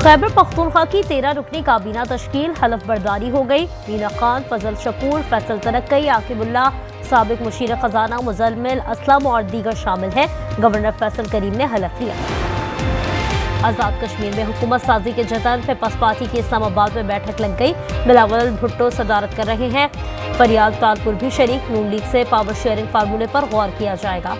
खैबर पख्तूनख्वा की 13 रुकनी काबीना तश्कील हलफ बर्दारी हो गई। मीना खान, फजल शकूर, फैसल तरक्की, आकिबुल्ला, साबिक मुशीर खजाना मुजम्मिल असलम और दीगर शामिल हैं। गवर्नर फैसल करीम ने हलफ लिया। आज़ाद कश्मीर में हुकूमत साजी के जतन पीपल्स पार्टी की इस्लामाबाद में बैठक लग गई। बिलावल भुट्टो सदारत कर रहे हैं। फरियाद तालपुर भी शरीक। नून लीग से पावर शेयरिंग फार्मूले पर गौर किया जाएगा।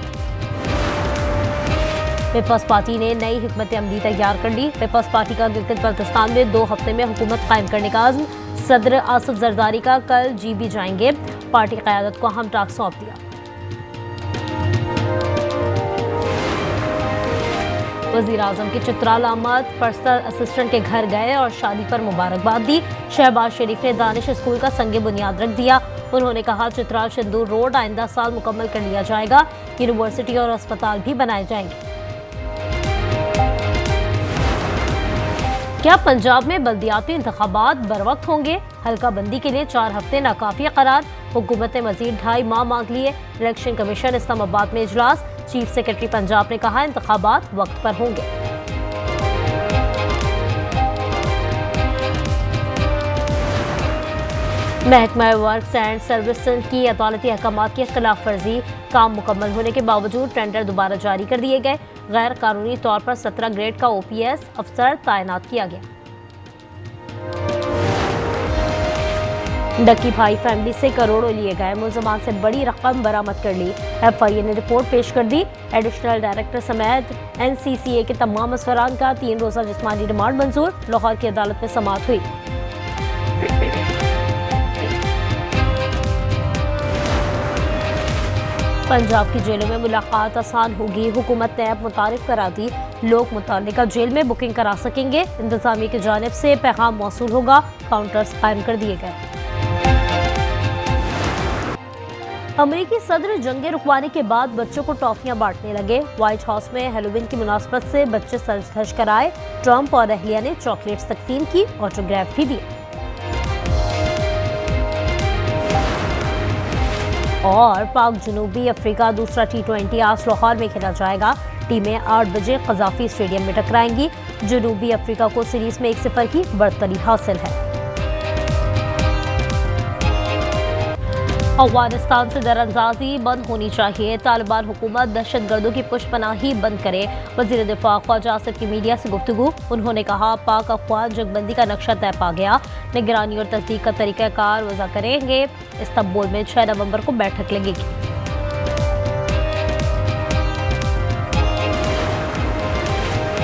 पीपल्स पार्टी ने नई हिकमत अमली तैयार कर ली। पीपल्स पार्टी का गिलगित बल्तिस्तान में 2 हफ्ते में हुकूमत कायम करने का अज़्म। सदर आसिफ जरदारी का कल GB जाएंगे। पार्टी क़यादत को अहम टास्क सौंप दिया। वज़ीर आज़म के चित्राल अहमद पर्सनल असिस्टेंट के घर गए और शादी पर मुबारकबाद दी। शहबाज शरीफ ने दानिश स्कूल का संगे बुनियाद रख दिया। उन्होंने कहा चित्राल सिंदूर रोड आइंदा साल मुकम्मल कर लिया जाएगा। यूनिवर्सिटी और अस्पताल भी बनाए जाएंगे। क्या पंजाब में बल्दियाती इंतखाबात बरवक्त होंगे? हल्का बंदी के लिए 4 हफ्ते नाकाफी करार। हुकूमत ने मजीद 2.5 माह मांग लिए। इलेक्शन कमीशन इस्लामाबाद में इजलास। चीफ सेक्रेटरी पंजाब ने कहा इंतखाबात वक्त पर होंगे। महकमा वर्क्स एंड सर्विसेज की अदालती अहकामात की खिलाफ वर्जी। काम मुकम्मल होने के बावजूद टेंडर दोबारा जारी कर दिए गए। गैर कानूनी तौर पर 17 ग्रेड का OPS अफसर तैनात किया गया। डक्की भाई फैमिली से करोड़ों लिए गए। मुलजमान से बड़ी रकम बरामद कर ली। FIA ने रिपोर्ट पेश कर दी। एडिशनल डायरेक्टर समेत NCCA के तमाम असफरान का 3 रोज़ा जिस्मानी रिमांड मंजूर। लाहौर की अदालत में समाअत हुई। पंजाब की जेलों में मुलाकात आसान होगी। हुकूमत ने ऐप मुतारिफ करा दी। लोग मुतल्लिका जेल में बुकिंग करा सकेंगे। इंतजामिया की जानिब से पैगाम मौसूल होगा। काउंटर्स कायम कर दिए गए। अमरीकी सदर जंगे रुकवाने के बाद बच्चों को टॉफियां बांटने लगे। व्हाइट हाउस में हैलोवीन की मुनासबत से बच्चे सज कराए। ट्रंप और अहलिया ने चॉकलेट्स तकसीम की। ऑटोग्राफ भी दिए। और पाक जनूबी अफ्रीका दूसरा T20 आज लाहौर में खेला जाएगा। टीमें 8 बजे कज़ाफी स्टेडियम में टकराएंगी। जनूबी अफ्रीका को सीरीज में 1-0 की बढ़तरी हासिल है। अफगानिस्तान से दरअंदाजी बंद होनी चाहिए। तालिबान हुकूमत दहशतगर्दों की पुष्पनाही बंद करे। वज़ीर दिफा ख्वाजा आसिफ की मीडिया से गुफ्तगू। उन्होंने कहा पाक अफगान जंगबंदी का नक्शा तय पा गया। निगरानी और तस्दीक का तरीक़ाकार वज़ा करेंगे। इस्तांबुल में 6 नवंबर को बैठक लगेगी।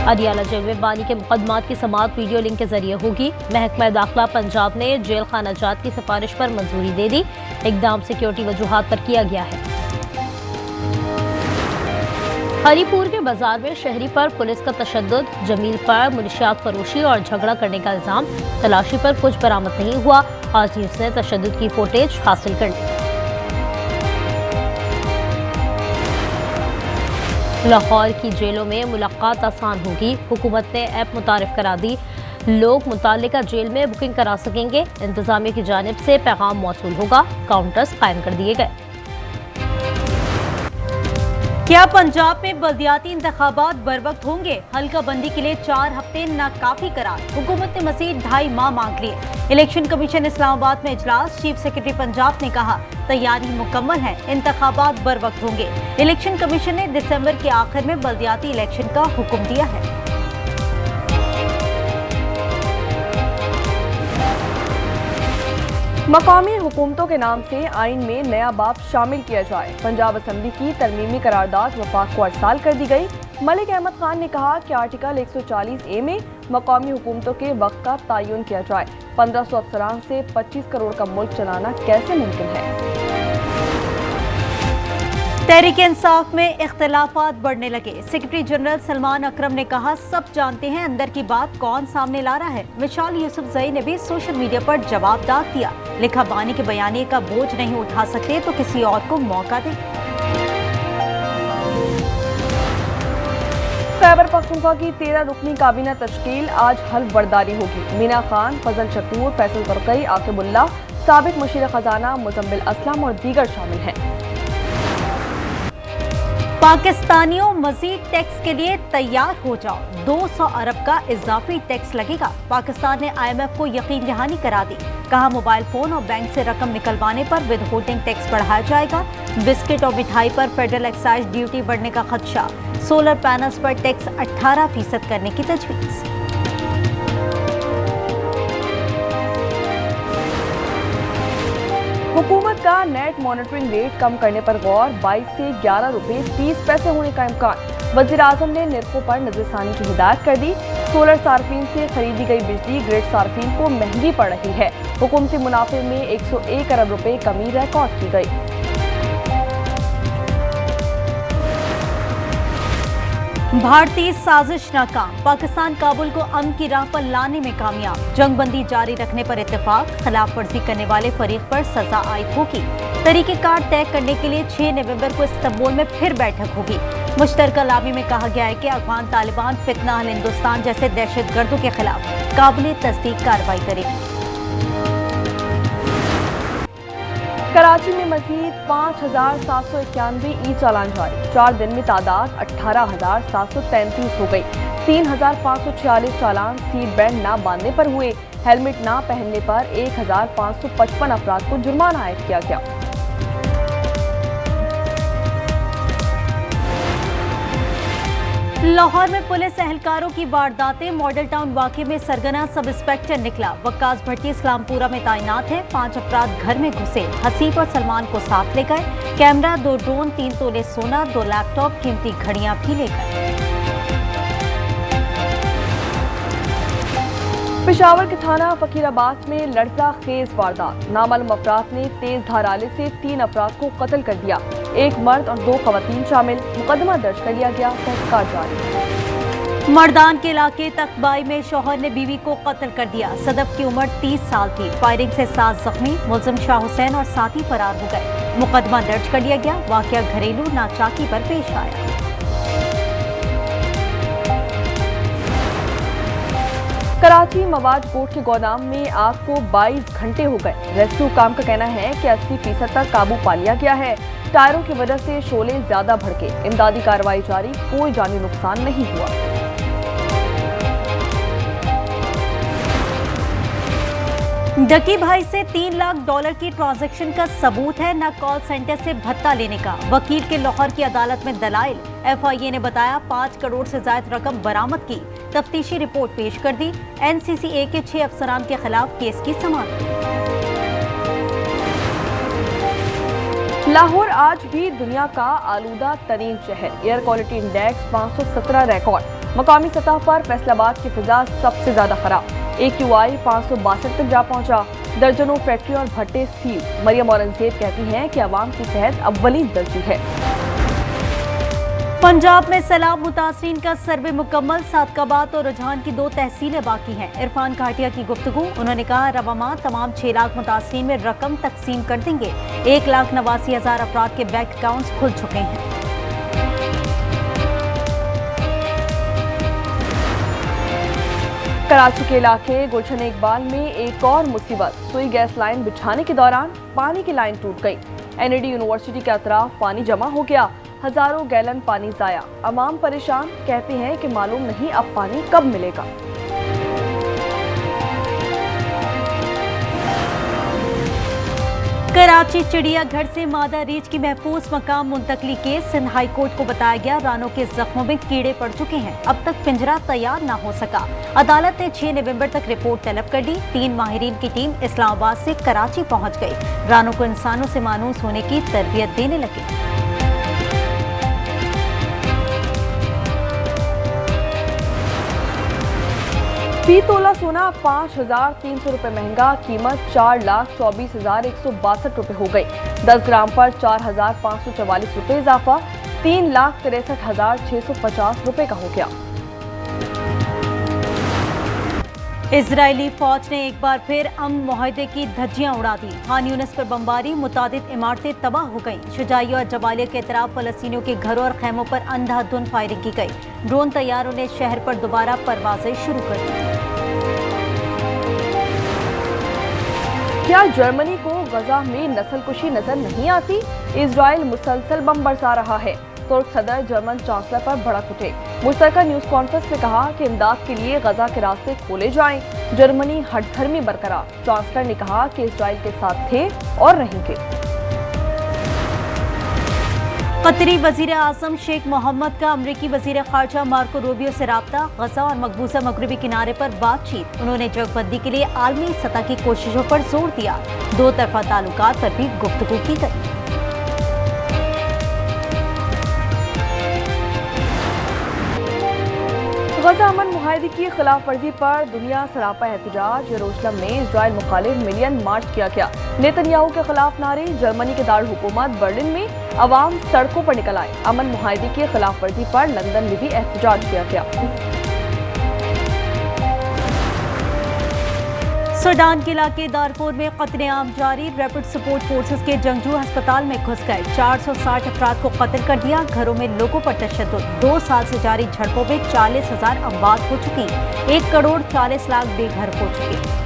अडियाला जेल में बानी के मुकदमात की समाअत वीडियो लिंक के जरिए होगी। महकमा दाखिला पंजाब ने जेल खाना जात की सिफारिश पर मंजूरी दे दी। इकदाम सिक्योरिटी वजूहात पर किया गया है। हरीपुर के बाजार में शहरी पर पुलिस का तशद्दुद। जमील पर मुनशियात फरोशी और झगड़ा करने का इल्जाम। तलाशी पर कुछ बरामद नहीं हुआ। आज न्यूज़ ने तशद्दुद की फुटेज हासिल कर ली। लाहौर की जेलों में मुलाकात आसान होगी। हुकूमत ने ऐप मुतारिफ करा दी। लोग मुताल्लिका जेल में बुकिंग करा सकेंगे। इंतजामिया की जानिब से पैगाम मौसूल होगा। काउंटर्स कायम कर दिए गए। क्या पंजाब में बल्दियाती इंतखाबात बरवक्त होंगे? हल्का बंदी के लिए 4 हफ्ते नाकाफी करार। हुकूमत ने मजीद 2.5 माह मांग लिए। इलेक्शन कमीशन इस्लामाबाद में इजलास। चीफ सेक्रेटरी पंजाब ने कहा तैयारी मुकम्मल है। इंतखाबात बरवक्त होंगे। इलेक्शन कमीशन ने दिसंबर के आखिर में बल्दियाती इलेक्शन का हुक्म दिया है। मकामी हुकूमतों के नाम से आइन में नया बाब शामिल किया जाए। पंजाब असम्बली की तरमीमी करारदाद वफाक को अरसाल कर दी गई। मलिक अहमद खान ने कहा कि आर्टिकल 140A में मकामी हुकूमतों के वक्त का तयन किया जाए। 1500 अफसरान से 25 करोड़ का मुल्क चलाना कैसे मुमकिन है? तहरीक इंसाफ में इख्तिलाफात बढ़ने लगे। सेक्रेटरी जनरल सलमान अकरम ने कहा सब जानते हैं अंदर की बात कौन सामने ला रहा है। मिसाल यूसुफजई ने भी सोशल मीडिया पर जवाबदार दिया। लिखा बानी के बयानी का बोझ नहीं उठा सकते तो किसी और को मौका दें। खैबर पख्तूनख्वा की 13 रुकनी काबीना तश्कील आज हल्फ बर्दारी होगी। मीना खान, फजल शकूर, फैसल तरक्की, आकिबुल्ला, साबिक मुशीर खजाना मुजम्मिल असलम और दीगर शामिल हैं। पाकिस्तानियों, मजीद टैक्स के लिए तैयार हो जाओ। 200 अरब का इजाफी टैक्स लगेगा। पाकिस्तान ने IMF को यकीन दहानी करा दी। कहा मोबाइल फोन और बैंक से रकम निकलवाने पर विद होल्डिंग टैक्स बढ़ाया जाएगा। बिस्किट और मिठाई पर फेडरल एक्साइज ड्यूटी बढ़ने का खदशा। सोलर पैनल्स पर टैक्स 18% करने की तजवीज़। हुकूमत का नेट मॉनिटरिंग रेट कम करने पर गौर। 22 से 11 रुपए 30 पैसे होने का इम्कान। वज़ीर आज़म ने निर्खों पर नजरसानी की हिदायत कर दी। सोलर सार्फिन से खरीदी गई बिजली ग्रिड सार्फिन को महंगी पड़ रही है। हुकूमती मुनाफे में 101 अरब रुपए कमी रिकॉर्ड की गई। भारतीय साजिश नाकाम। पाकिस्तान काबुल को अमन की राह पर लाने में कामयाब। जंगबंदी जारी रखने पर इत्तेफाक। खिलाफ वर्जी करने वाले फरीक पर सजा आयद होगी। तरीक़ेकार तय करने के लिए 6 नवंबर को इस्तांबुल में फिर बैठक होगी। मुश्तरका लामी में कहा गया है कि अफगान तालिबान फितना अल हिंदुस्तान जैसे दहशतगर्दों के खिलाफ काबिल तस्दीक कार्रवाई करेगी। कराची में मजीद 5,791 ई चालान जारी। 4 दिन में तादाद 18,733 हो गई। 3,546 चालान सीट बेल्ट न बांधने पर हुए। हेलमेट न पहनने पर 1,555 अफराद को जुर्माना आयद किया गया। लाहौर में पुलिस एहलकारों की वारदातें। मॉडल टाउन वाकये में सरगना सब इंस्पेक्टर निकला। वक्कास भट्टी इस्लामपुरा में तैनात है। 5 अफराद घर में घुसे। हसीब और सलमान को साथ ले गए। कैमरा, 2 ड्रोन, 3 तोले सोना, 2 लैपटॉप, कीमती घड़ियां भी ले गए। पेशावर के थाना फकीराबाद में लड़जा खेज वारदात। नामालूम अफराद ने तेज धार आले से 3 अफराद को कत्ल कर दिया। 1 मर्द और 2 खवातीन शामिल। मुकदमा दर्ज कर लिया गया। तहकीकात जारी। मर्दान के इलाके तकबाई में शौहर ने बीवी को कत्ल कर दिया। सदफ की उम्र 30 साल थी। फायरिंग से 7 जख्मी। मुलजिम शाह हुसैन और साथी फरार हो गए। मुकदमा दर्ज कर लिया गया। वाकया घरेलू नाचाकी पर पेश आया। कराची मवाद कोर्ट के गोदाम में आग को 22 घंटे हो गए। रेस्क्यू काम का कहना है कि 80% तक काबू पा लिया गया है। टायरों की वजह से शोले ज्यादा भड़के। इमदादी कार्रवाई जारी। कोई जानी नुकसान नहीं हुआ। डकी भाई से $3 लाख की ट्रांजैक्शन का सबूत है, न कॉल सेंटर से भत्ता लेने का। वकील के लाहौर की अदालत में दलाइल। FIA ने बताया 5 करोड़ से ज्यादा रकम बरामद की। तफ्तीशी रिपोर्ट पेश कर दी। NCCA के 6 अफसरान के खिलाफ केस की समाअत। लाहौर आज भी दुनिया का आलूदा तरीन शहर। Air quality index 517 record. मकामी सतह पर फैसलाबाद की फिजा सबसे ज्यादा खराब। AQI 562 तक जा पहुंचा। दर्जनों फैक्ट्री और भट्टे सील। मरियम औरंगजेब कहती हैं कि अवाम की सेहत अव्वली दर्जी है। पंजाब में सैलाब मुतासरीन का सर्वे मुकम्मल। सादकाबाद और रुझान की 2 तहसीलें बाकी हैं। इरफान घाटिया की गुफ्तगू। उन्होंने कहा रवामा तमाम 6 लाख मुतासरीन में रकम तकसीम कर देंगे। 1,89,000 अफराद के बैंक अकाउंट्स खुल चुके हैं। कराची के इलाके गुलशन इकबाल में एक और मुसीबत। सुई गैस लाइन बिछाने के दौरान पानी की लाइन टूट गई। NAD यूनिवर्सिटी के अतराफ पानी जमा हो गया। हजारों गैलन पानी जाया। अवाम परेशान। कहते हैं कि मालूम नहीं अब पानी कब मिलेगा। कराची चिड़ियाघर से मादा रीछ की महफूज मकाम मुंतकली केस। सिंध हाई कोर्ट को बताया गया रानों के जख्मों में कीड़े पड़ चुके हैं। अब तक पिंजरा तैयार न हो सका। अदालत ने 6 नवंबर तक रिपोर्ट तलब कर दी। 3 माहिरीन की टीम इस्लामाबाद से कराची पहुंच गई। रानों को इंसानों से मानूस होने की तरबियत देने लगी। फी तोला सोना 5,300 रुपए महंगा। कीमत 4,24,162 रुपए हो गई। 10 ग्राम पर 4,544 रुपए इजाफा। 3,63,650 रुपए का हो गया। इजरायली फौज ने एक बार फिर अमन मुआहदे की धज्जियां उड़ा दी। खान यूनिस पर बमबारी। मुतादिद इमारतें तबाह हो गईं। शुजाइया और जबालिया के अतराफ फलस्तीनियों के घरों और खैमों पर अंधाधुंध फायरिंग की गई। ड्रोन तैयारों ने शहर पर दोबारा परवाजें शुरू कर दी। क्या जर्मनी को गजा में नस्लकुशी नजर नहीं आती? इजराइल मुसलसल बम बरसा रहा है तुर्क सदर जर्मन चांसलर पर भड़क उठे। मुश्तरका न्यूज कॉन्फ्रेंस में कहा कि इमदाद के लिए गजा के रास्ते खोले जाएं। जर्मनी हठधर्मी बरकरार। चांसलर ने कहा कि इजराइल के साथ थे और रहेंगे। कतरी वजीर आजम शेख मोहम्मद का अमरीकी वजीर खारजा मार्को रूबियो से राब्ता। गजा और मकबूजा मगरबी किनारे पर बातचीत। उन्होंने जंगबंदी के लिए आलमी सतह की कोशिशों पर जोर दिया। दो तरफा ताल्लुकात पर भी गुफ्तगू की गई। गजा अमन मुआहदे की खिलाफ वर्जी पर दुनिया सरापा एहतजाज। यरूशलेम में इजराइल मुखालिफ मिलियन मार्च किया गया। नेतन्याहू के खिलाफ नारे। जर्मनी के दारुल हुकूमत बर्लिन में अवाम सड़कों पर निकल आए। अमन मुआहदे की खिलाफ वर्जी पर लंदन में भी एहतजाज किया गया। सूडान के इलाके दारफूर में कत्लेआम जारी। रैपिड सपोर्ट फोर्सेस के जंगजू अस्पताल में घुस गए। 460 अफराद को कत्ल कर दिया। घरों में लोगों पर तशद्दुद। 2 साल से जारी झड़पों में 40,000 अमवात हो चुकी। 1 करोड़ 40 लाख बेघर हो चुके।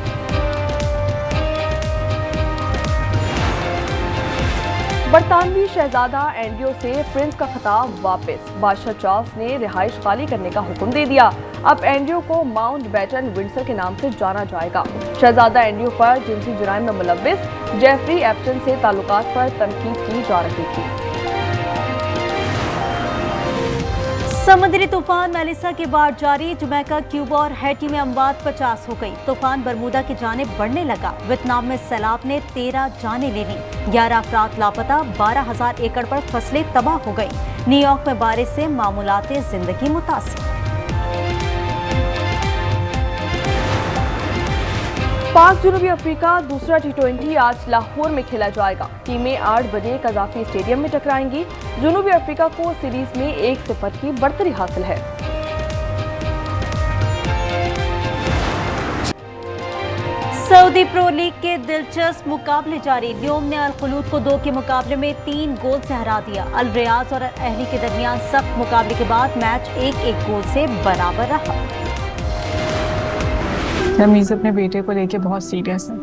बरतानवी शहजादा एंड्रियो से प्रिंस का खिताब वापस। बादशाह चार्ल्स ने रिहाइश खाली करने का हुक्म दे दिया। अब एंड्रियो को माउंट बैटन विंडसर के नाम से जाना जाएगा। शहजादा एंड्रियो पर जिनसी जुराइम में मुलव्विस जेफरी एप्टन से ताल्लुकात पर तनकीद की जा रही थी। समुद्री तूफान मेलिसा के बाद जारी। जमैका, क्यूबा और हैटी में अमवात 50 हो गई। तूफान बरमूदा की जानिब बढ़ने लगा। वियतनाम में सैलाब ने 13 जानें ले ली। 11 अफराद लापता। 12,000 एकड़ पर फसलें तबाह हो गई। न्यूयॉर्क में बारिश से मामूलाते जिंदगी मुतासिर। पाक जनूबी अफ्रीका दूसरा T20 आज लाहौर में खेला जाएगा। टीमें 8 बजे कजाफी स्टेडियम में टकराएंगी। जनूबी अफ्रीका को सीरीज में 1-0 की बढ़तरी हासिल है। सऊदी प्रो लीग के दिलचस्प मुकाबले जारी। ल्योम ने अल खलूद को 2 के मुकाबले में 3 गोल से हरा दिया। अल रियाज और अहली के दरमियान सख्त मुकाबले के बाद मैच 1-1 गोल से बराबर रहा। रमीज अपने बेटे को लेके बहुत सीरियस है।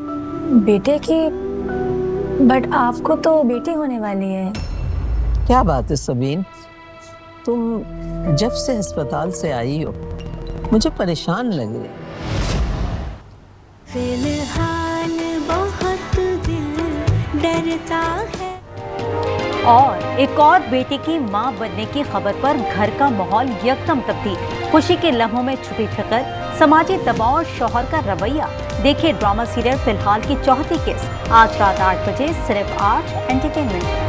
बेटे की? बट आपको तो बेटी होने वाली है। क्या बात है सबीन, तुम जब से अस्पताल से आई हो मुझे परेशान लग रही। फिलहाल बहुत दिल डरता है। और एक और बेटे की मां बनने की खबर पर घर का माहौल यकदम तब्दील। खुशी के लम्हों में छुपी फिक्र, समाजी दबाव और शौहर का रवैया। देखिए ड्रामा सीरियल फिलहाल की चौथी किस्त आज रात 8 बजे सिर्फ आज एंटरटेनमेंट।